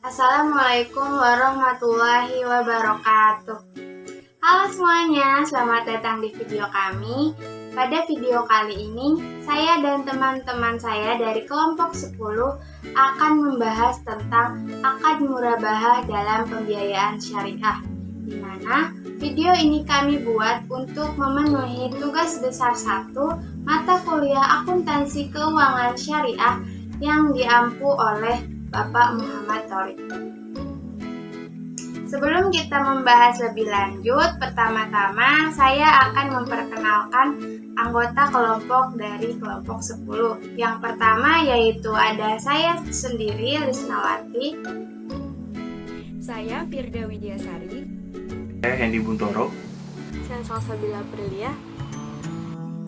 Assalamualaikum warahmatullahi wabarakatuh. Halo semuanya, selamat datang di video kami. Pada video kali ini, saya dan teman-teman saya dari kelompok 10 akan membahas tentang akad murabahah dalam pembiayaan syariah, di mana video ini kami buat untuk memenuhi tugas besar 1 mata kuliah akuntansi keuangan syariah yang diampu oleh Bapak Muhammad Thorik. Sebelum kita membahas lebih lanjut, pertama-tama saya akan memperkenalkan anggota kelompok dari kelompok 10. Yang pertama yaitu ada saya sendiri, Lisnawati. Saya Firda Widiasari. Saya Hendy Buntoro. Saya Salsabila Aprilia.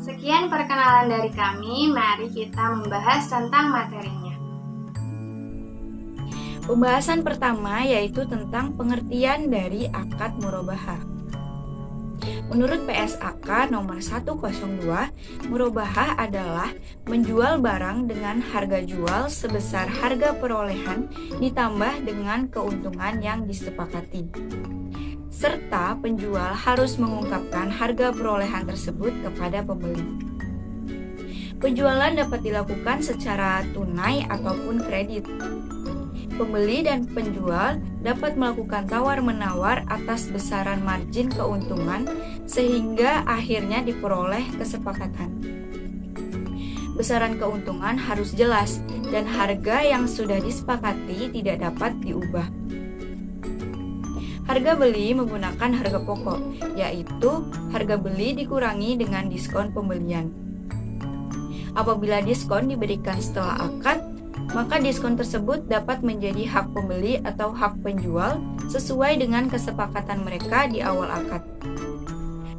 Sekian perkenalan dari kami, mari kita membahas tentang materinya. Pembahasan pertama yaitu tentang pengertian dari akad murabahah. Menurut PSAK nomor 102, murabahah adalah menjual barang dengan harga jual sebesar harga perolehan ditambah dengan keuntungan yang disepakati. Serta penjual harus mengungkapkan harga perolehan tersebut kepada pembeli. Penjualan dapat dilakukan secara tunai ataupun kredit. Pembeli dan penjual dapat melakukan tawar-menawar atas besaran margin keuntungan sehingga akhirnya diperoleh kesepakatan. Besaran keuntungan harus jelas dan harga yang sudah disepakati tidak dapat diubah. Harga beli menggunakan harga pokok, yaitu harga beli dikurangi dengan diskon pembelian. Apabila diskon diberikan setelah akad, maka diskon tersebut dapat menjadi hak pembeli atau hak penjual sesuai dengan kesepakatan mereka di awal akad.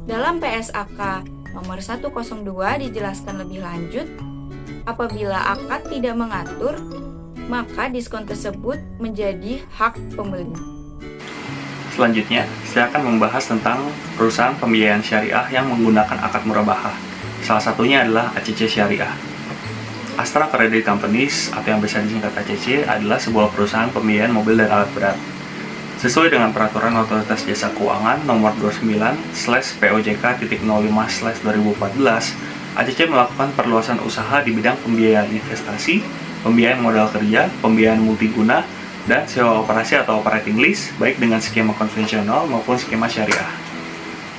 Dalam PSAK nomor 102 dijelaskan lebih lanjut, apabila akad tidak mengatur, maka diskon tersebut menjadi hak pembeli. Selanjutnya, saya akan membahas tentang perusahaan pembiayaan syariah yang menggunakan akad murabahah. Salah satunya adalah ACC Syariah. Astra Credit Companies, atau yang biasa disingkat ACC, adalah sebuah perusahaan pembiayaan mobil dan alat berat. Sesuai dengan Peraturan Otoritas Jasa Keuangan Nomor 29/POJK.05/2014, ACC melakukan perluasan usaha di bidang pembiayaan investasi, pembiayaan modal kerja, pembiayaan multiguna, dan sewa operasi atau operating lease, baik dengan skema konvensional maupun skema syariah.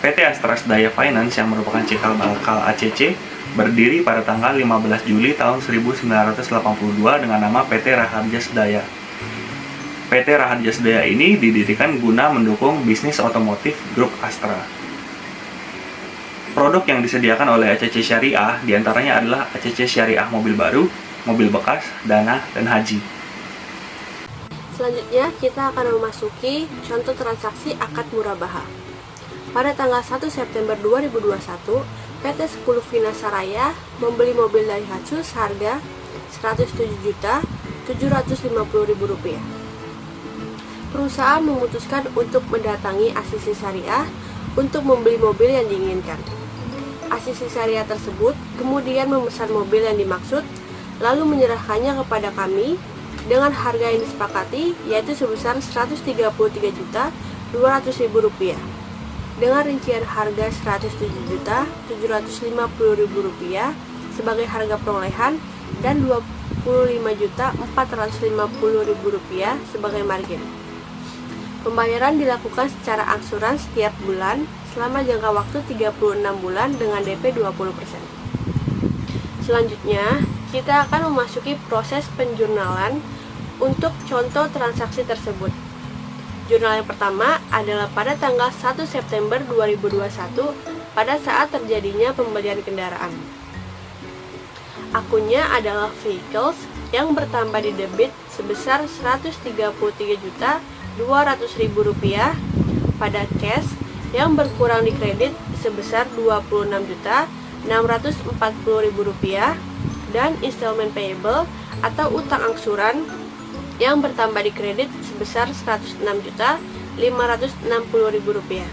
PT Astra Sedaya Finance yang merupakan cikal bakal ACC berdiri pada tanggal 15 Juli tahun 1982 dengan nama PT Raharja Sedaya. PT Raharja Sedaya ini didirikan guna mendukung bisnis otomotif grup Astra. Produk yang disediakan oleh ACC Syariah diantaranya adalah ACC Syariah mobil baru, mobil bekas, dana, dan haji. Selanjutnya kita akan memasuki contoh transaksi akad murabahah. Pada tanggal 1 September 2021, PT 10 Vinasaraya membeli mobil dari Hatsu seharga Rp107.750.000. Perusahaan memutuskan untuk mendatangi Asisi Syariah untuk membeli mobil yang diinginkan. Asisi Syariah tersebut kemudian memesan mobil yang dimaksud, lalu menyerahkannya kepada kami dengan harga yang disepakati, yaitu sebesar Rp133.200.000. Dengan rincian harga Rp107.750.000 sebagai harga perolehan dan Rp25.450.000 sebagai margin. Pembayaran dilakukan secara angsuran setiap bulan selama jangka waktu 36 bulan dengan DP 20%. Selanjutnya, kita akan memasuki proses penjurnalan untuk contoh transaksi tersebut. Jurnal yang pertama adalah pada tanggal 1 September 2021 pada saat terjadinya pembelian kendaraan. Akunnya adalah vehicles yang bertambah di debit sebesar Rp133.200.000 pada cash yang berkurang di kredit sebesar Rp26.640.000 dan installment payable atau utang angsuran yang bertambah di kredit sebesar Rp106.560.000.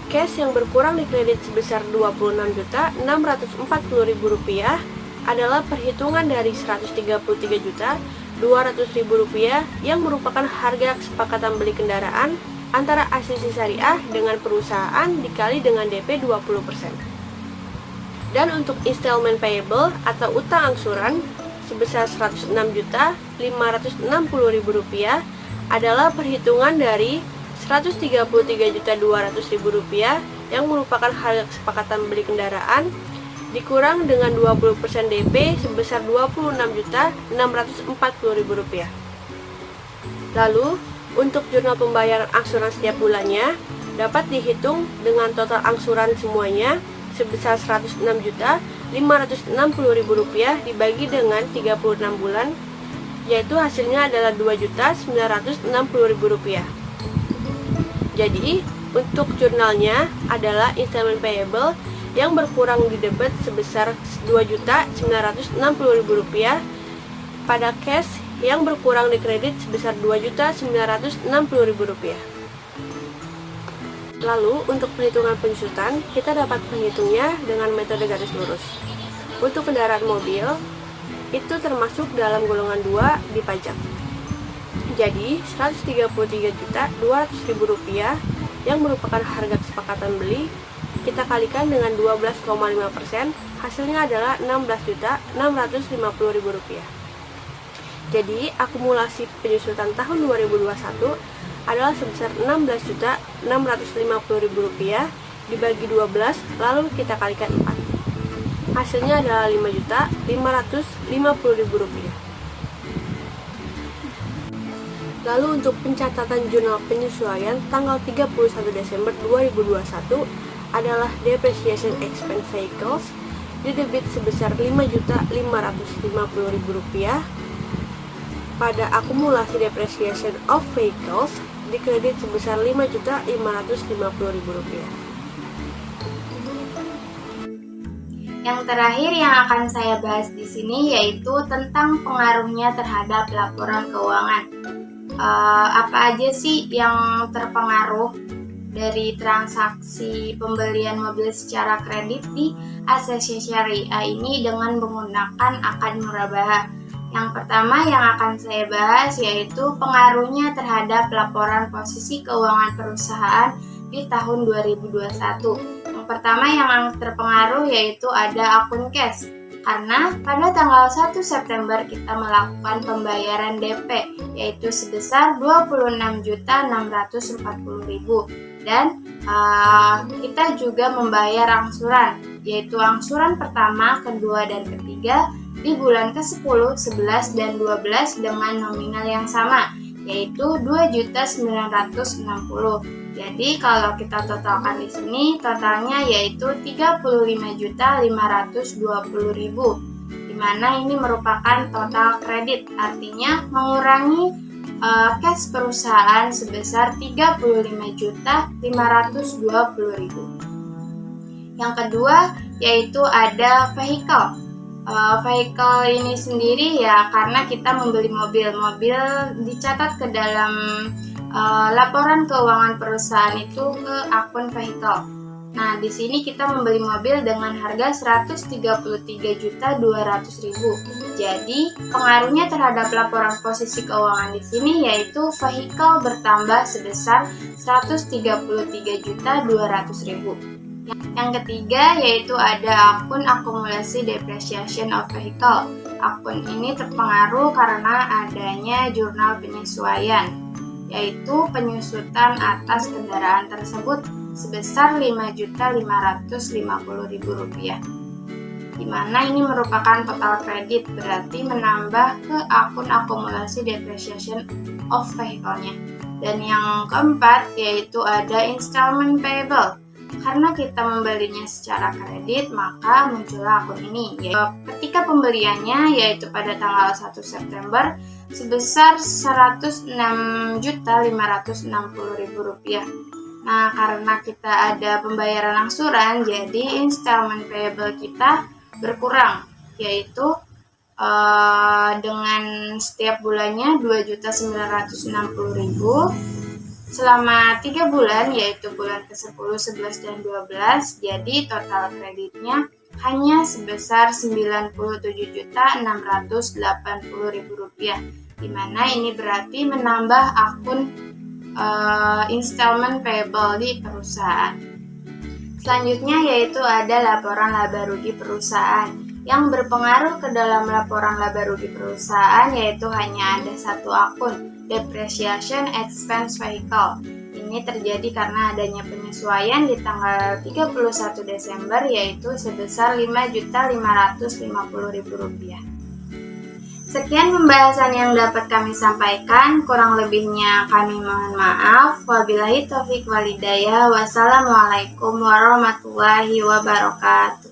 Cash yang berkurang di kredit sebesar Rp26.640.000 adalah perhitungan dari Rp133.200.000 Rp200.000 yang merupakan harga kesepakatan beli kendaraan antara Asisi Syariah dengan perusahaan dikali dengan DP 20%. Dan untuk installment payable atau utang angsuran sebesar Rp106.560.000 adalah perhitungan dari Rp133.200.000 yang merupakan harga kesepakatan beli kendaraan dikurang dengan 20% DP sebesar Rp26.640.000. Lalu, untuk jurnal pembayaran angsuran setiap bulannya dapat dihitung dengan total angsuran semuanya sebesar Rp106.560.000 dibagi dengan 36 bulan, yaitu hasilnya adalah Rp2.960.000. Jadi, untuk jurnalnya adalah installment payable yang berkurang di debit sebesar Rp2.960.000 pada cash yang berkurang di kredit sebesar Rp2.960.000. Lalu, untuk perhitungan penyusutan, kita dapat menghitungnya dengan metode garis lurus. Untuk kendaraan mobil, itu termasuk dalam golongan 2 di pajak. Jadi, Rp133.200.000 yang merupakan harga kesepakatan beli, kita kalikan dengan 12,5%, hasilnya adalah Rp16.650.000. Jadi, akumulasi penyusutan tahun 2021 adalah sebesar Rp16.650.000 dibagi 12, lalu kita kalikan 4. Hasilnya adalah Rp5.550.000. Lalu untuk pencatatan jurnal penyesuaian tanggal 31 Desember 2021 adalah depreciation expense vehicles didebit sebesar Rp5.550.000 pada akumulasi depreciation of vehicles dikredit sebesar Rp5.550.000. Yang terakhir yang akan saya bahas di sini yaitu tentang pengaruhnya terhadap laporan keuangan. Apa aja sih yang terpengaruh dari transaksi pembelian mobil secara kredit di Asisi Syariah ini dengan menggunakan akad murabahah? Yang pertama yang akan saya bahas yaitu pengaruhnya terhadap laporan posisi keuangan perusahaan di tahun 2021. Yang pertama yang terpengaruh yaitu ada akun cash. Karena pada tanggal 1 September kita melakukan pembayaran DP yaitu sebesar Rp26.640.000 dan kita juga membayar angsuran yaitu angsuran pertama, kedua, dan ketiga di bulan ke-10, 11, dan 12 dengan nominal yang sama yaitu Rp2.960.000. Jadi kalau kita totalkan di sini totalnya yaitu Rp35.520.000, di mana ini merupakan total kredit, artinya mengurangi cash perusahaan sebesar Rp35.520.000. Yang kedua yaitu ada vehicle. Vehicle ini sendiri ya karena kita membeli mobil dicatat ke dalam laporan keuangan perusahaan itu ke akun vehicle. Nah, di sini kita membeli mobil dengan harga Rp133.200.000. Jadi, pengaruhnya terhadap laporan posisi keuangan di sini yaitu vehicle bertambah sebesar Rp133.200.000. Yang ketiga yaitu ada akun akumulasi depreciation of vehicle. Akun ini terpengaruh karena adanya jurnal penyesuaian, yaitu penyusutan atas kendaraan tersebut sebesar Rp5.550.000, di mana ini merupakan total kredit, berarti menambah ke akun akumulasi depreciation of vehicle-nya. Dan yang keempat yaitu ada installment payable. Karena kita membelinya secara kredit, maka muncullah akun ini. Ketika pembeliannya yaitu pada tanggal 1 September sebesar Rp106.560.000. Nah, karena kita ada pembayaran angsuran, jadi installment payable kita berkurang, yaitu dengan setiap bulannya Rp2.960.000 selama 3 bulan, yaitu bulan ke-10, 11, dan 12. Jadi total kreditnya hanya sebesar Rp97.680.000. di mana ini berarti menambah akun installment payable di perusahaan. Selanjutnya yaitu ada laporan laba rugi perusahaan. Yang berpengaruh ke dalam laporan laba rugi perusahaan yaitu hanya ada satu akun, Depreciation Expense Vehicle. Ini terjadi karena adanya penyesuaian di tanggal 31 Desember yaitu sebesar Rp5.550.000. Sekian pembahasan yang dapat kami sampaikan, kurang lebihnya kami mohon maaf. Wabillahi taufiq walhidayah. Wassalamualaikum warahmatullahi wabarakatuh.